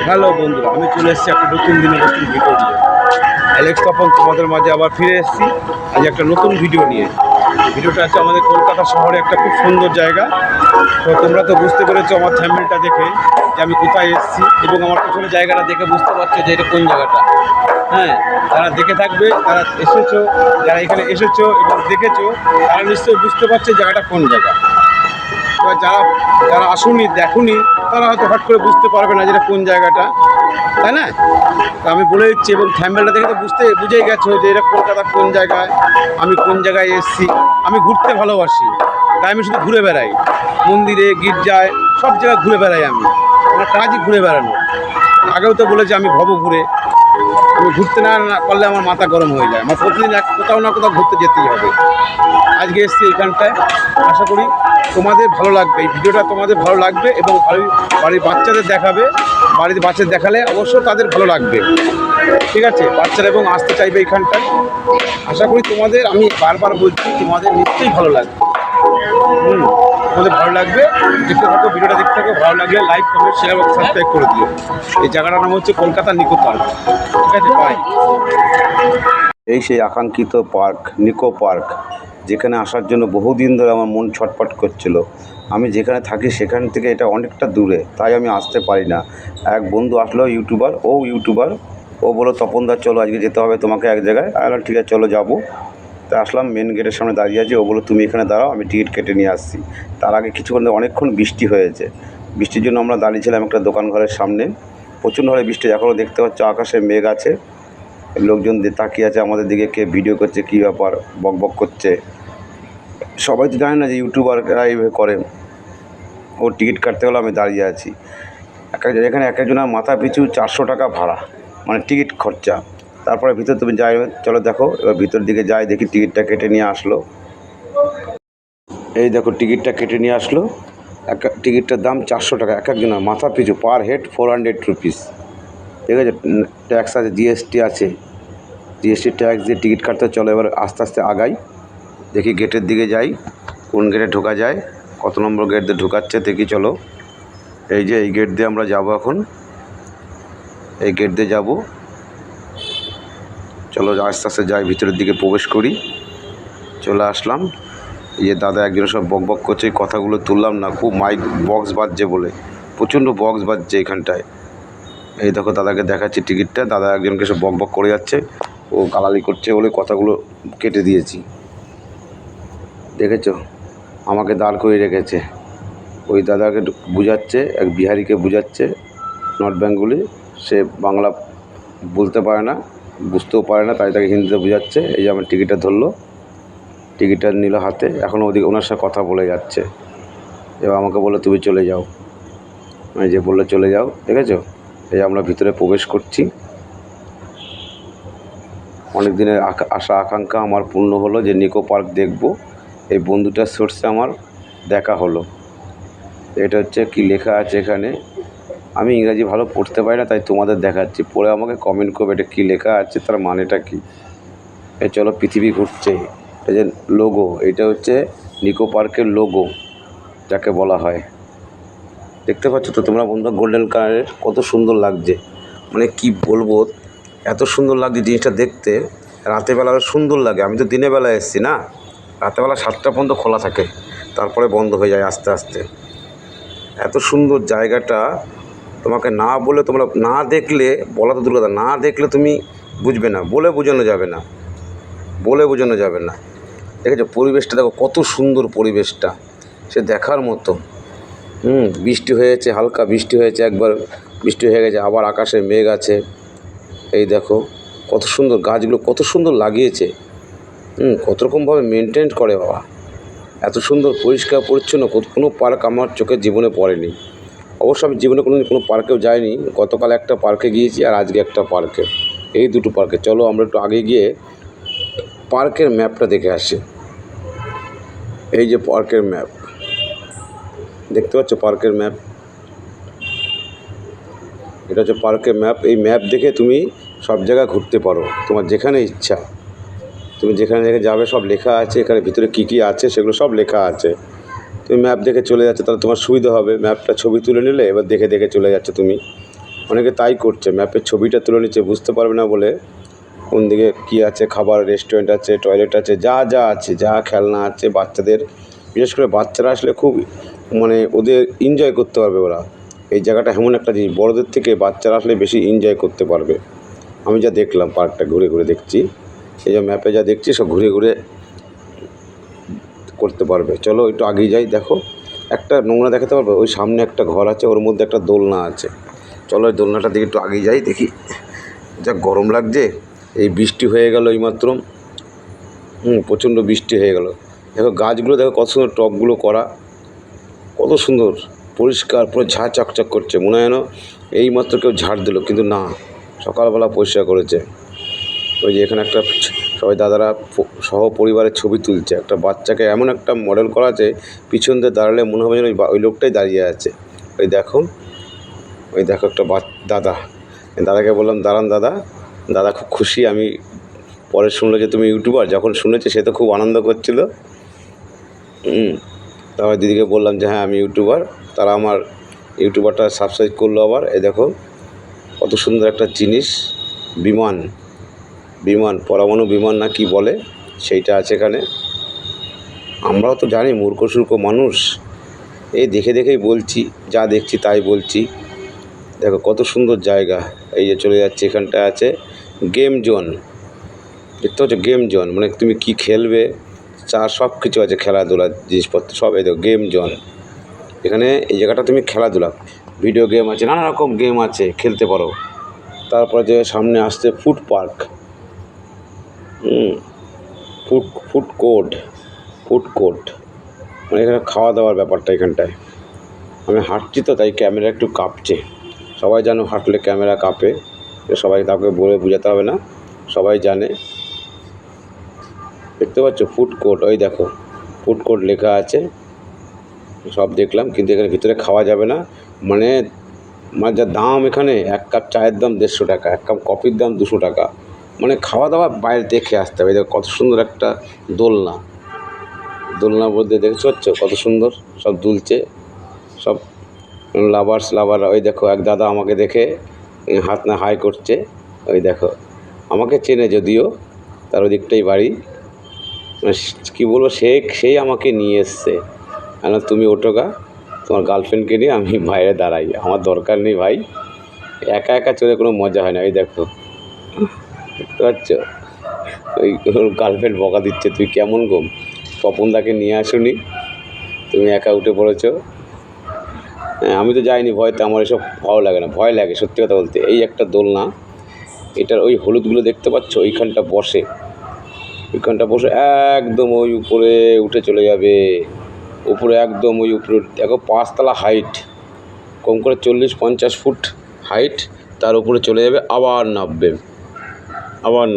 Hello বন্ধুরা, আমি চলে এসেছি একটা নতুন দিনে নতুন ভিডিও নিয়ে। অ্যালেক্স তপন তোমাদের মাঝে আবার ফিরে এসেছি আজ একটা নতুন ভিডিও নিয়ে। ভিডিওটা আছে আমাদের কলকাতা শহরে একটা খুব সুন্দর জায়গা। তো তোমরা তো বুঝতে পেরেছো আমার থ্যাম্বনেলটা দেখে যে আমি কোথায় এসেছি, এবং আমার পিছনে জায়গাটা দেখে বুঝতে পারছো যে এটা কোন জায়গাটা। হ্যাঁ, যারা দেখে থাকবে, যারা এসেছো, যারা এখানে এসেছো এবং দেখেছো, তারা নিশ্চয়ই বুঝতে পারছে জায়গাটা কোন জায়গা। এবার যারা যারা আসুনি, দেখুনি, তারা হয়তো হট করে বুঝতে পারবে না যেটা কোন জায়গাটা, তাই না? তা আমি বলে দিচ্ছি, এবং থ্যাম্বনেলটা দেখে তো বুঝেই গেছো যে এটা কলকাতা কোন জায়গায়, আমি কোন জায়গায় এসেছি। আমি ঘুরতে ভালোবাসি, তাই আমি শুধু ঘুরে বেড়াই, মন্দিরে, গির্জায়, সব জায়গায় ঘুরে বেড়াই। আমার কাজই ঘুরে বেড়ানো। আগেও তো বলেছি আমি ভব ঘুরে। আমি ঘুরতে না পারলে আমার মাথা গরম হয়ে যায়। আমার প্রতিদিন কোথাও না কোথাও ঘুরতে যেতেই হবে। আজকে এসেছি এইখানটায়। আশা করি তোমাদের ভালো লাগবে, এই ভিডিওটা তোমাদের ভালো লাগবে, এবং বাড়ির বাচ্চাদের দেখাবে। বাড়ির বাচ্চাদের দেখালে অবশ্য তাদের ভালো লাগবে, ঠিক আছে? বাচ্চারা এবং আসতে চাইবে এইখানটায়। আশা করি তোমাদের, আমি বারবার বলছি, তোমাদের নিশ্চয়ই ভালো লাগবে। তোমাদের ভালো লাগবে। দেখতে থাকো, ভিডিওটা দেখতে থাকো। ভালো লাগলে লাইক, কমেন্ট, শেয়ার এবং সাবস্ক্রাইব করে দিও। এই জায়গাটার নাম হচ্ছে কলকাতা নিকো পার্ক, ঠিক আছে? বাই। এই সেই আকাঙ্ক্ষিত পার্ক, নিকো পার্ক, যেখানে আসার জন্য বহুদিন ধরে আমার মন ছটফট করছিল। আমি যেখানে থাকি সেখান থেকে এটা অনেকটা দূরে, তাই আমি আসতে পারি না। এক বন্ধু আসলো, ইউটিউবার, ও বললো তপনদা চলো আজকে যেতে হবে তোমাকে এক জায়গায়। আমি বললাম ঠিক আছে চলো যাবো। তা আসলাম, মেন গেটের সামনে দাঁড়িয়ে আছি। ও বললো তুমি এখানে দাঁড়াও, আমি টিকিট কেটে নিয়ে আসছি। তার আগে অনেকক্ষণ বৃষ্টি হয়েছে। বৃষ্টির জন্য আমরা দাঁড়িয়েছিলাম একটা দোকান ঘরের সামনে। প্রচণ্ড হারে বৃষ্টি, এখনও দেখতে পাচ্ছ আকাশে মেঘ আছে। লোকজন তাকিয়ে আছে আমাদের দিকে, কে ভিডিও করছে, কী ব্যাপার, বক করছে। সবাই তো জানে না যে ইউটিউবাররা এইভাবে করে। ওর টিকিট কাটতে হলে আমি দাঁড়িয়ে আছি। এখানে এক একজনের মাথা পিছু 400 টাকা ভাড়া, মানে টিকিট খরচা। তারপরে ভিতর তুমি যাই, চলো দেখো। এবার ভিতর দিকে যাই, দেখি টিকিটটা কেটে নিয়ে আসলো। এই দেখো টিকিটটা কেটে নিয়ে আসলো। টিকিটটার দাম 400 টাকা এক একজনের মাথা পিছু, পার হেড 400 রুপিস, ঠিক আছে? ট্যাক্স আছে, জিএসটি আছে। জিএসটি ট্যাক্স দিয়ে টিকিট কাটতে। চলো এবার আস্তে আস্তে আগাই, দেখি গেটের দিকে যাই, কোন গেটে ঢোকা যায়, কত নম্বর গেট দিয়ে ঢোকাচ্ছে দেখি। চলো, এই যে এই গেট দিয়ে আমরা যাব এখন। এই গেট দিয়ে যাব। চলো আস্তে আস্তে যাই, ভিতরের দিকে প্রবেশ করি। চলে আসলাম। এই যে দাদা একজনের সব বক করছে, এই কথাগুলো তুললাম না, খুব মাইক বক্স বাজছে বলে, প্রচণ্ড বক্স বাজছে এখানটায়। এই দেখো দাদাকে দেখাচ্ছি টিকিটটা, দাদা একজনকে সব বক করে যাচ্ছে, ও গালালি করছে বলে কথাগুলো কেটে দিয়েছি। দেখেছো, আমাকে দাঁড় করিয়ে রেখেছে। ওই দাদাকে বুঝাচ্ছে, এক বিহারিকে বুঝাচ্ছে, নর্থ বেঙ্গলি। সে বাংলা বলতে পারে না, বুঝতেও পারে না, তাই তাকে হিন্দিতে বুঝাচ্ছে। এই যে আমার টিকিটটা ধরলো, টিকিটটা নিল হাতে, এখন ওদিকে ওনার সাথে কথা বলে যাচ্ছে। এবার আমাকে বললো তুমি চলে যাও। এই যে বললো চলে যাও, দেখেছো? এই আমরা ভিতরে প্রবেশ করছি। অনেক দিনের আশা আকাঙ্ক্ষা আমার পূর্ণ হলো যে নিকো পার্ক দেখব। এই বন্ধুটার সোর্সে আমার দেখা হলো। এটা হচ্ছে কি লেখা আছে এখানে, আমি ইংরাজি ভালো পড়তে পারি না, তাই তোমাদের দেখাচ্ছি, পড়ে আমাকে কমেন্ট করবে এটা কী লেখা আছে, তার মানেটা কী। এই চলো, পৃথিবী ঘুরছে। এটা যে লোগো, এটা হচ্ছে নিকো পার্কের লোগো যাকে বলা হয়। দেখতে পাচ্ছ তো তোমরা বন্ধু, গোল্ডেন কালারের, কত সুন্দর লাগছে। মানে কি বলবো, এত সুন্দর লাগছে জিনিসটা দেখতে। রাতেরবেলা সুন্দর লাগে। আমি তো দিনের বেলা এসেছি না, রাতেরবেলা 7টা পর্যন্ত খোলা থাকে, তারপরে বন্ধ হয়ে যায় আস্তে আস্তে। এত সুন্দর জায়গাটা, তোমাকে না বলে, তোমরা না দেখলে, বলা তো দূর কথা, না দেখলে তুমি বুঝবে না, বলে বোঝানো যাবে না, বলে বোঝানো যাবে না। দেখেছো পরিবেশটা, দেখো কত সুন্দর পরিবেশটা, সে দেখার মতো। বৃষ্টি হয়েছে, হালকা বৃষ্টি হয়েছে, একবার বৃষ্টি হয়ে গেছে, আবার আকাশে মেঘ আছে। এই দেখো কত সুন্দর, গাছগুলো কত সুন্দর লাগিয়েছে। কত রকমভাবে মেনটেন করে বাবা। এত সুন্দর পরিষ্কার পরিচ্ছন্ন কোনো পার্ক আমার চোখের জীবনে পড়েনি। অবশ্য আমি জীবনে কোনো পার্কেও যাইনি। গতকাল একটা পার্কে গিয়েছি, আর আজকে একটা পার্কে, এই দুটো পার্কে। চলো আমরা একটু আগে গিয়ে পার্কের ম্যাপটা দেখে আসি। এই যে পার্কের ম্যাপ, দেখতে পাচ্ছ পার্কের ম্যাপ, এটা হচ্ছে পার্কের ম্যাপ। এই ম্যাপ দেখে তুমি সব জায়গায় ঘুরতে পারো, তোমার যেখানে ইচ্ছা। তুমি যেখানে যাবে সব লেখা আছে, এখানে ভিতরে কী কী আছে সেগুলো সব লেখা আছে। তুমি ম্যাপ দেখে চলে যাচ্ছে, তাহলে তোমার সুবিধা হবে। ম্যাপটা ছবি তুলে নিলে, এবার দেখে দেখে চলে যাচ্ছে তুমি। অনেকে তাই করছে, ম্যাপের ছবিটা তুলে নিচ্ছে, বুঝতে পারবে না বলে কোন দিকে কী আছে, খাবার রেস্টুরেন্ট আছে, টয়লেট আছে, যা যা আছে, যা খেলনা আছে বাচ্চাদের। বিশেষ করে বাচ্চারা আসলে খুব মানে ওদের এনজয় করতে পারবে ওরা। এই জায়গাটা এমন একটা জিনিস, বড়দের থেকে বাচ্চারা আসলে বেশি এনজয় করতে পারবে। আমি যা দেখলাম, পার্কটা ঘুরে ঘুরে দেখছি, এই যে ম্যাপে যা দেখছি সব ঘুরে ঘুরে করতে পারবে। চলো একটু আগিয়ে যাই, দেখো একটা নোংরা দেখাতে পারবে, ওই সামনে একটা ঘর আছে, ওর মধ্যে একটা দোলনা আছে। চলো ওই দোলনাটার দিকে একটু আগিয়ে যাই, দেখি। যা গরম লাগছে, এই বৃষ্টি হয়ে গেল এইমাত্র, প্রচণ্ড বৃষ্টি হয়ে গেল। দেখো গাছগুলো, দেখো কত সুন্দর টবগুলো করা, কত সুন্দর পরিষ্কার, পুরো ঝাঁ চকচক করছে, মনে হয় যেন এইমাত্র কেউ ঝাড় দিল, কিন্তু না, সকালবেলা পরিষ্কার করেছে। ওই যে এখানে একটা সবাই দাদারা সহ পরিবারের ছবি তুলছে, একটা বাচ্চাকে এমন একটা মডেল করা আছে, পিছন দিয়ে দাঁড়ালে মনে হবে যেন ওই লোকটাই দাঁড়িয়ে আছে। ওই দেখো একটা দাদা, দাদাকে বললাম দাঁড়ান দাদা, দাদা খুব খুশি। আমি পরে শুনলো যে তুমি ইউটিউবার, যখন শুনেছে সে তো খুব আনন্দ করছিল। তারপর দিদিকে বললাম যে হ্যাঁ আমি ইউটিউবার, তারা আমার ইউটিউবারটা সাবস্ক্রাইব করলো আবার। এই দেখো কত সুন্দর একটা জিনিস, বিমান পরমাণু বিমান না কি বলে, সেইটা আছে এখানে। আমরাও তো জানি, মূর্খ সূর্খ মানুষ, এই দেখে দেখেই বলছি, যা দেখছি তাই বলছি। দেখো কত সুন্দর জায়গা, এই যে চলে যাচ্ছে, এখানটা আছে গেম জোন, দেখতে পাচ্ছ গেম জোন, মানে তুমি কি খেলবে সব কিছু আছে, খেলাধুলার জিনিসপত্র সব। এই দেখো গেম জোন, এখানে এই জায়গাটা তুমি খেলাধুলা, ভিডিও গেম আছে, নানা রকম গেম আছে, খেলতে পারো। তারপরে যে সামনে আসছে ফুড পার্ক, ফুড কোর্ট, মানে এখানে খাওয়া দাওয়ার ব্যাপারটা এখানটায়। আমি হাঁটছি তো তাই ক্যামেরা একটু কাঁপছে, সবাই জানো হাঁটলে ক্যামেরা কাঁপে, সবাই তাকে বলে বোঝাতে হবে না, সবাই জানে। দেখতে পাচ্ছ ফুড কোর্ট, ওই দেখো ফুড কোর্ট লেখা আছে, সব দেখলাম, কিন্তু এখানে ভিতরে খাওয়া যাবে না। মানে যা দাম এখানে, এক কাপ চায়ের দাম 150 টাকা, এক কাপ কফির দাম 200 টাকা, মানে খাওয়া দাওয়া বাইরে দেখে আসতে হবে। দেখো কত সুন্দর একটা দোলনার মধ্যে দেখতে পাচ্ছ কত সুন্দর সব দুলছে, সব লাভার। ওই দেখো এক দাদা আমাকে দেখে হাত না হাই করছে, ওই দেখো আমাকে চেনে যদিও, তার ওদিকটাই বাড়ি, কী বলবো, সেই আমাকে নিয়ে এসছে, কেন তুমি ওঠো গা, তোমার গার্লফ্রেন্ডকে নিয়ে আমি বাইরে দাঁড়াই, আমার দরকার নেই ভাই, একা একা চলে কোনো মজা হয় না। ওই দেখো দেখতে পাচ্ছ, ওই গার্লফ্রেন্ড বকা দিচ্ছে, তুই কেমন গো, তপনদাকে নিয়ে আসুনি, তুমি একা উঠে পড়েছো। হ্যাঁ আমি তো যাইনি ভয়তে, আমার এসব ভালো লাগে না, ভয় লাগে সত্যি কথা বলতে। এই একটা দোলনা, এটার ওই হলুদগুলো দেখতে পাচ্ছ, ওইখানটা বসে একদম ওই উপরে উঠে চলে যাবে, উপরে একদম ওই উপরে দেখো 5 তলা হাইট, কম করে 40-50 ফুট হাইট, তার উপরে চলে যাবে, আবার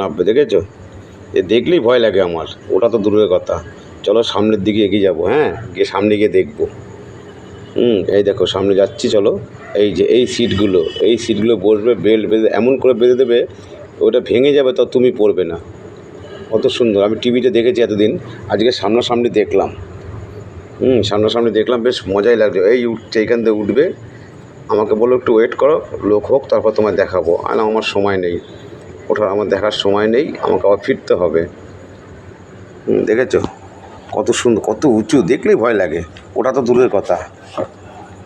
নামবে, দেখেছো? দেখলেই ভয় লাগে আমার, ওটা তো দূরের কথা। চলো সামনের দিকে এগিয়ে যাবো, হ্যাঁ গিয়ে সামনে গিয়ে দেখবো। এই দেখো সামনে যাচ্ছি, চলো। এই যে এই সিটগুলো বসবে, বেল্ট বেঁধে এমন করে বেঁধে দেবে, ওটা ভেঙে যাবে তো তুমি পড়বে না, কত সুন্দর। আমি টিভিতে দেখেছি এতদিন, আজকে সামনাসামনি দেখলাম, বেশ মজাই লাগছে। এই উঠছে, এইখান থেকে উঠবে, আমাকে বললো একটু ওয়েট করো, লোক হোক তারপর তোমায় দেখাবো। আমার সময় নেই ওঠার, আমার দেখার সময় নেই, আমাকে আবার ফিরতে হবে। দেখেছো কত সুন্দর, কত উঁচু, দেখলেই ভয় লাগে, ওটা তো দূরের কথা।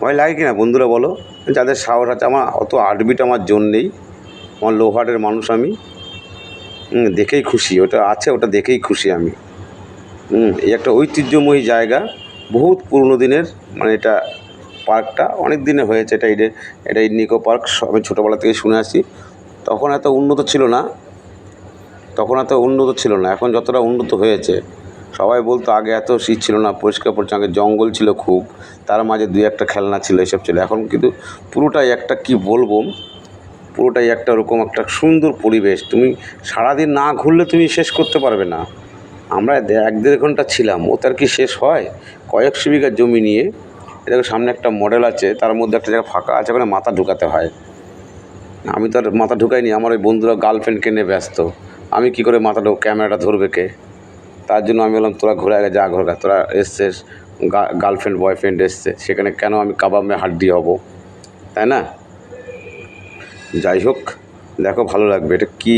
ভয় লাগে কি না বন্ধুরা বলো, যাদের সাহস আছে। আমার অত আটবিট আমার জোর নেই, আমার লো হার্টের মানুষ আমি, দেখেই খুশি, ওটা আছে, ওটা দেখেই খুশি আমি। এই একটা ঐতিহ্যময়ী জায়গা, বহুত পুরনো দিনের, মানে এটা পার্কটা অনেক দিনে হয়েছে, এটা নিকো পার্ক, আমি ছোটোবেলা থেকে শুনে আসি। তখন এত উন্নত ছিল না, এখন যতটা উন্নত হয়েছে। সবাই বলতো আগে এত শীত ছিল না, পরিষ্কার পরিচ্ছন্ন, আগে জঙ্গল ছিল খুব, তার মাঝে 2-1টা খেলনা ছিল, এসব ছিল। এখন কিন্তু পুরোটাই একটা, কি বলবো, পুরোটাই একটা ওরকম একটা সুন্দর পরিবেশ, তুমি সারাদিন না ঘুরলে তুমি শেষ করতে পারবে না। আমরা 1-1.5 ঘন্টা ছিলাম, ও তার কি শেষ হয়, কয়েকশো বিঘা জমি নিয়ে। দেখো সামনে একটা মডেল আছে, তার মধ্যে একটা জায়গা ফাঁকা আছে, ওখানে মাথা ঢুকাতে হয়। আমি তো আর মাথা ঢুকাইনি, আমার ওই বন্ধুরা গার্লফ্রেন্ডকে নিয়ে ব্যস্ত, আমি কী করে ক্যামেরাটা ধরবে কে, তার জন্য আমি বললাম তোরা ঘুরে আগে যা, তোরা এসছিস, গার্লফ্রেন্ড বয়ফ্রেন্ড এসছে, সেখানে কেন আমি কাবাব মে হাড্ডি হব, তাই না? যাই হোক, দেখো ভালো লাগবে। এটা কি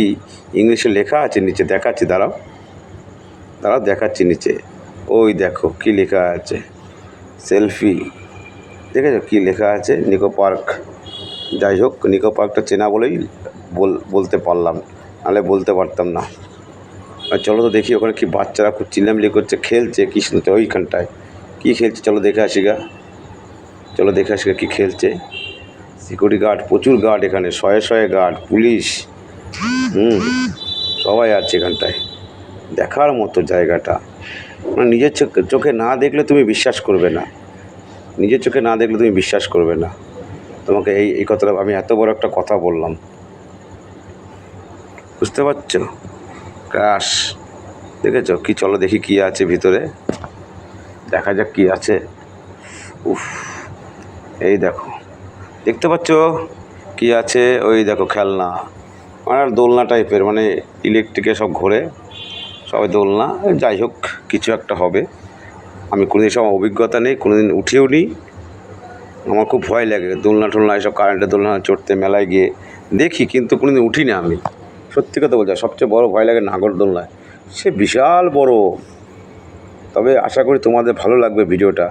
ইংলিশে লেখা আছে নিচে, দেখাচ্ছি, দাঁড়াও দেখাচ্ছি নিচে। ওই দেখো কি লেখা আছে, সেলফি, দেখেছো কী লেখা আছে, নিকো পার্ক। যাই হোক, নিকো পার্কটা চেনা বলেই বলতে পারলাম, নাহলে বলতে পারতাম না। আর চলো তো দেখি ওখানে কি বাচ্চারা খুব চিল্লামিল্লি করছে, খেলছে কি শুনতে, ওইখানটায় কী খেলছে, চলো দেখে আসি গা, কী খেলছে। সিকিউরিটি গার্ড, প্রচুর গার্ড এখানে, শয়ে গার্ড, পুলিশ, সবাই আছে এখানটায়। দেখার মতো জায়গাটা, মানে নিজের চোখে না দেখলে তুমি বিশ্বাস করবে না, তোমাকে এই কথাটা আমি এত বড় একটা কথা বললাম, বুঝতে পারছো? ক্রাশ, দেখেছো কি? চলো দেখি কি আছে ভিতরে, দেখা যাক কি আছে। উফ, এই দেখো, দেখতে পাচ্ছ কি আছে? ওই দেখো খেলনা, আর দোলনা টাইপের, মানে ইলেকট্রিকে সব ঘোরে, সবাই দোলনা। যাই হোক, কিছু একটা হবে। আমি কোনোদিন সব অভিজ্ঞতা নেই, কোনোদিন উঠেও নিই, আমার খুব ভয় লাগে দোলনা টোলনা, এসব কারেন্টের দোলনা চড়তে, মেলায় গিয়ে দেখি, কিন্তু কোনোদিন উঠি না আমি, সত্যি কথা বলছি। সবচেয়ে বড় ভয় লাগে নাগরদোলনায়, সে বিশাল বড়। তবে আশা করি তোমাদের ভালো লাগবে ভিডিওটা,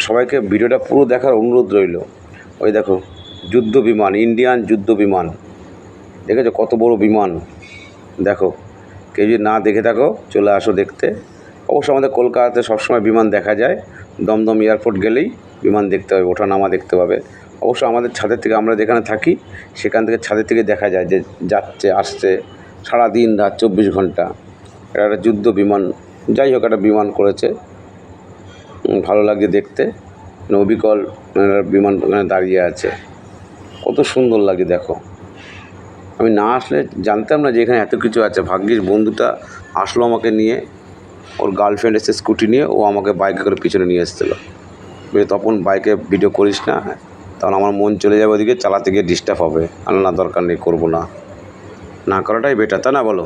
সবাইকে ভিডিওটা পুরো দেখার অনুরোধ রইল। ওই দেখো যুদ্ধ বিমান, ইন্ডিয়ান যুদ্ধ বিমান, দেখেছো কত বড় বিমান? দেখো, কেউ যদি না দেখে থাকো চলে আসো দেখতে। অবশ্য আমাদের কলকাতাতে সবসময় বিমান দেখা যায়, দমদম এয়ারপোর্ট গেলেই বিমান দেখতে হবে, ওঠা নামা দেখতে পাবে। অবশ্য আমাদের ছাদের থেকে, আমরা যেখানে থাকি সেখান থেকে ছাদের থেকে দেখা যায় যে যাচ্ছে আসছে সারাদিন রাত 24 ঘন্টা। এটা একটা যুদ্ধ বিমান। যাই হোক, একটা বিমান করেছে, ভালো লাগছে দেখতে, অবিকল বিমান ওখানে দাঁড়িয়ে আছে, কত সুন্দর লাগে দেখো। আমি না আসলে জানতাম না যে এখানে এত কিছু আছে। ভাগ্যিস বন্ধুটা আসলো আমাকে নিয়ে, ওর গার্লফ্রেন্ড এসে স্কুটি নিয়ে, ও আমাকে বাইকে করে পিছনে নিয়ে এসেছিলো। তখন বাইকে ভিডিও করিস না, তখন আমার মন চলে যাবে ওদিকে, চালাতে গিয়ে ডিস্টার্ব হবে। আর না, দরকার নেই, করবো না, না করাটাই বেটার, তা না বলো?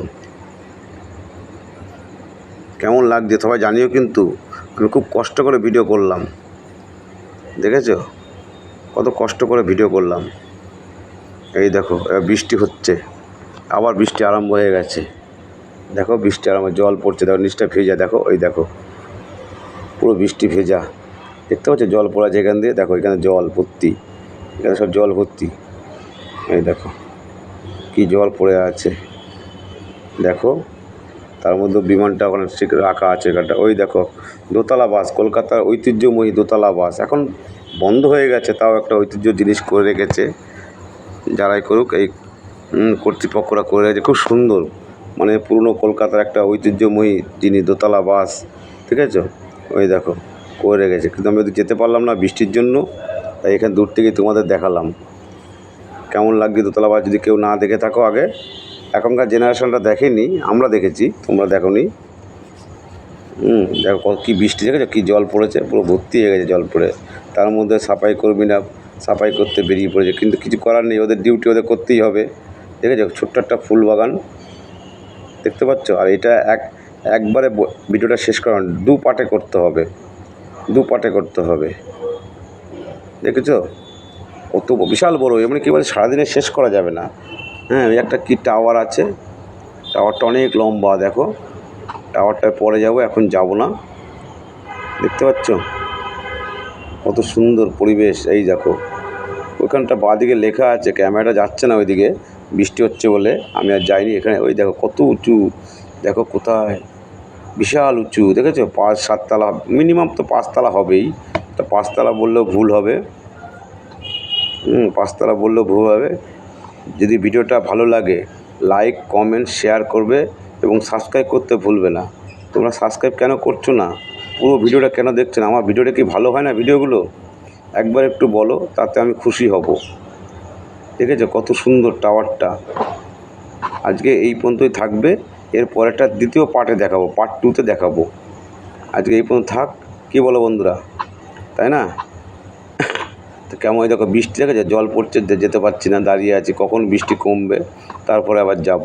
কেমন লাগছে সবাই জানিও কিন্তু। আমি খুব কষ্ট করে ভিডিও করলাম, দেখেছো কত কষ্ট করে ভিডিও করলাম। এই দেখো বৃষ্টি হচ্ছে, আবার বৃষ্টি আরম্ভ হয়ে গেছে। দেখো বৃষ্টি আরম্ভ, জল পড়ছে, দেখো নিচটা ভেজা, দেখো ওই দেখো পুরো বৃষ্টি ভেজা, দেখতে পাচ্ছ জল পড়া যেখান দিয়ে, দেখো এখানে জল ভর্তি, এখানে সব জল ভর্তি। এই দেখো কি জল পড়ে আছে, দেখো তার মধ্যে বিমানটা ওখানে রাখা আছে এখানটা। ওই দেখো দোতলা বাস, কলকাতার ঐতিহ্যময়ী দোতলা বাস, এখন বন্ধ হয়ে গেছে, তাও একটা ঐতিহ্য জিনিস করে রেখেছে, যারাই করুক, এই কর্তৃপক্ষরা করে রেখেছে, খুব সুন্দর, মানে পুরনো কলকাতার একটা ঐতিহ্যময়ী জিনিস, দোতলা বাস, ঠিক আছে? ওই দেখো করে রেখেছে, কিন্তু আমি ওদের যেতে পারলাম না বৃষ্টির জন্য, তাই এখানে দূর থেকেই তোমাদের দেখালাম। কেমন লাগছে দোতলা বাস? যদি কেউ না দেখে থাকো আগে, এখনকার জেনারেশনটা দেখেনি, আমরা দেখেছি, তোমরা দেখোনি। দেখো কী বৃষ্টি, দেখেছো কী জল পড়েছে, পুরো ভর্তি হয়ে গেছে জল পড়ে। তার মধ্যে সাফাই কর্মীরা সাফাই করতে বেরিয়ে পড়েছে, কিন্তু কিছু করার নেই, ওদের ডিউটি ওদের করতেই হবে। দেখেছো ছোট্ট একটা ফুল বাগান, দেখতে পাচ্ছ? আর এটা একবারে ভিডিওটা শেষ করা, দু পার্টে করতে হবে, দেখেছো কত বিশাল বড়, এমনি কী বলে সারাদিনে শেষ করা যাবে না। হ্যাঁ, ওই একটা কি টাওয়ার আছে, টাওয়ারটা অনেক লম্বা, দেখো টাওয়ারটায় পরে যাব, এখন যাব না। দেখতে পাচ্ছ কত সুন্দর পরিবেশ? এই দেখো ওইখানটা বাঁদিকে লেখা আছে, ক্যামেরাটা যাচ্ছে না ওইদিকে, বৃষ্টি হচ্ছে বলে আমি আর যাইনি। এখানে ওই দেখো কত উঁচু, দেখো কোথায়, বিশাল উঁচু, দেখেছো 5-7 তলা, মিনিমাম তো 5 তলা হবেই, তা 5 তলা বললেও ভুল হবে। 5 তলা বললেও ভুল হবে। যদি ভিডিওটা ভালো লাগে লাইক কমেন্ট শেয়ার করবে এবং সাবস্ক্রাইব করতে ভুলবে না। তোমরা সাবস্ক্রাইব কেন করছো না? পুরো ভিডিওটা কেন দেখছো না? আমার ভিডিওটা কি ভালো হয় না ভিডিওগুলো? একবার একটু বলো, তাতে আমি খুশি হব। দেখেছো কত সুন্দর টাওয়ারটা? আজকে এই পর্যন্তই থাকবে, এর পরেরটা দ্বিতীয় পার্টে দেখাবো, পার্ট 2তে দেখাবো। আজকে এই পর্যন্ত থাক, কী বলো বন্ধুরা, তাই না? তো কেমন দেখো বৃষ্টি, দেখেছো জল পড়ছে, যেতে পারছি না, দাঁড়িয়ে আছি, কখন বৃষ্টি কমবে তারপরে আবার যাব।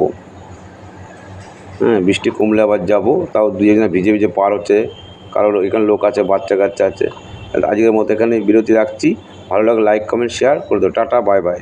হ্যাঁ, বৃষ্টি কমলে আবার যাব, তাও দুজনে ভিজে ভিজে পার হচ্ছে, কারোর এখানে লোক আছে, বাচ্চা কাচ্চা আছে। আজকের মতো এখানে বিরতি রাখছি। ভালো লাগলে লাইক কমেন্ট শেয়ার করে দাও। Tata, bye bye.